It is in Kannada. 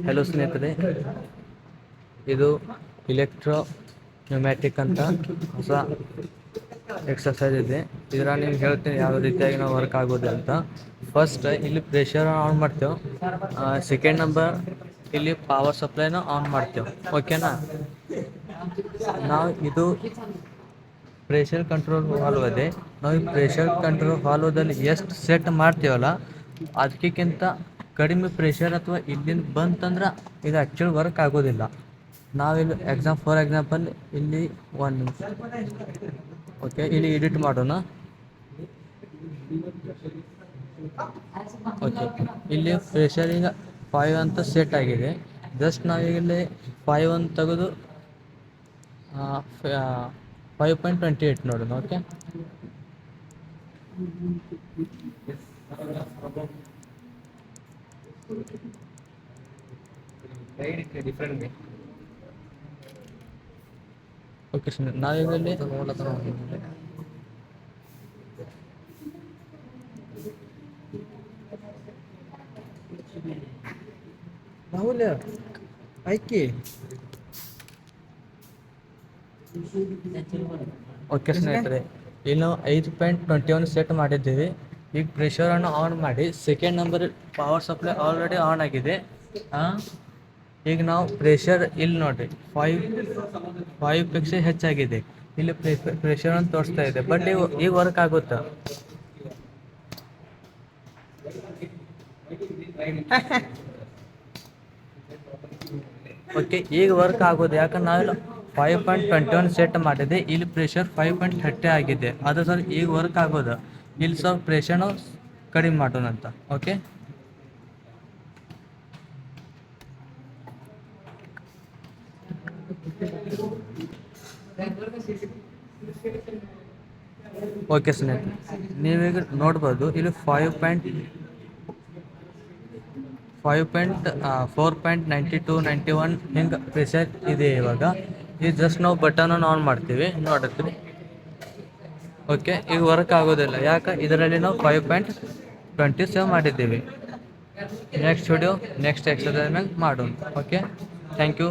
ಹಲೋ ಸ್ನೇಹಿತರೆ, ಇದು ಇಲೆಕ್ಟ್ರೋ ನ್ಯೂಮ್ಯಾಟಿಕ್ ಅಂತ ಹೊಸ ಎಕ್ಸಸೈಸ್ ಇದೆ. ಇದರ ನೀವು ಹೇಳ್ತೀನಿ ಯಾವ ರೀತಿಯಾಗಿ ನಾವು ವರ್ಕ್ ಆಗೋದು ಅಂತ. ಫಸ್ಟ್ ಇಲ್ಲಿ ಪ್ರೆಷರ್ ಆನ್ ಮಾಡ್ತೇವೆ. ಸೆಕೆಂಡ್ ನಂಬರ್ ಇಲ್ಲಿ ಪವರ್ ಸಪ್ಲೈನ ಆನ್ ಮಾಡ್ತೇವೆ. ಓಕೆನಾ? ನಾವು ಇದು ಪ್ರೆಷರ್ ಕಂಟ್ರೋಲ್ ವಾಲ್ವ್ ಇದೆ. ನಾವು ಈ ಪ್ರೆಷರ್ ಕಂಟ್ರೋಲ್ ವಾಲ್ವದಲ್ಲಿ ಎಷ್ಟು ಸೆಟ್ ಮಾಡ್ತೀವಲ್ಲ ಅದಕ್ಕಿಂತ ಕಡಿಮೆ ಪ್ರೆಷರ್ ಅಥವಾ ಇಲ್ಲಿಂದ ಬಂತಂದ್ರೆ ಇದು ಆ್ಯಕ್ಚುಲಿ ವರ್ಕ್ ಆಗೋದಿಲ್ಲ. ನಾವಿಲ್ಲಿ ಫಾರ್ ಎಕ್ಸಾಂಪಲ್ ಇಲ್ಲಿ ಒಂದು ನಿಮಿಷ. ಓಕೆ, ಇಲ್ಲಿ ಎಡಿಟ್ ಮಾಡೋಣ. ಓಕೆ, ಇಲ್ಲಿ ಪ್ರೆಷರ್ ಈಗ 5 ಅಂತ ಸೆಟ್ ಆಗಿದೆ. ಜಸ್ಟ್ ನಾವೀಗ ಇಲ್ಲಿ 5 ಅಂತ ತೆಗೆದು 5.28 ನೋಡೋಣ. ಓಕೆ, ಓಕೆ ಸರ್, ನಾವೀಗ ಇಲ್ಲಿ ರಾಹುಲ್ ಆಯ್ಕೆ. ಓಕೆ ಸ್ನೇಹಿತರೆ, ಇಲ್ಲಿ ನಾವು 5.21 ಸೆಟ್ ಮಾಡಿದ್ದೀವಿ. ಈಗ ಪ್ರೆಷರನ್ನು ಆನ್ ಮಾಡಿ second number power supply already on ಆಗಿದೆ. ಈಗ ನಾವು ಪ್ರೆಷರ್ ಇಲ್ಲಿ ನೋಡಿರಿ 5 ಹೆಚ್ಚಾಗಿದೆ. ಇಲ್ಲಿ ಪ್ರೆಷರ್ ಅಂತ ತೋರಿಸ್ತಾ ಇದೆ, ಬಟ್ ಈಗ ವರ್ಕ್ ಆಗುತ್ತಾ? ಓಕೆ, ಈಗ ವರ್ಕ್ ಆಗೋದು ಯಾಕಂದ್ರೆ ನಾವೆಲ್ಲ 5.21 ಸೆಟ್ ಮಾಡಿದೆ. ಇಲ್ಲಿ ಪ್ರೆಷರ್ 5.30 ಆಗಿದೆ. ಅದು ಸರ್ ಈಗ ವರ್ಕ್ ಆಗೋದು. ಇಲ್ಲಿ ಸ್ವಲ್ಪ ಪ್ರೆಷರ್ನು ಕಡಿಮೆ ಮಾಡೋಣ ಅಂತ. ಓಕೆ, ಓಕೆ ಸ್ನೇಹಿತರೆ, ನೀವೀಗ ನೋಡ್ಬೋದು ಇಲ್ಲಿ 4.92 91 ಹಿಂಗೆ ಪ್ರೆಷರ್ ಇದೆ. ಇವಾಗ ಇದು ಜಸ್ಟ್ ನಾವು ಬಟನನ್ನು ಆನ್ ಮಾಡ್ತೀವಿ, ನೋಡುತ್ತೀವಿ. ಓಕೆ, ಈಗ ವರ್ಕ್ ಆಗೋದಿಲ್ಲ. ಯಾಕೆ? ಇದರಲ್ಲಿ ನಾವು 5.27 ಮಾಡಿದ್ದೀವಿ. ನೆಕ್ಸ್ಟ್ ವಿಡಿಯೋ ನೆಕ್ಸ್ಟ್ ಎಕ್ಸರ್ಸೈಸ್ ಮ್ಯಾಗ ಮಾಡೋಣ. Okay, thank you.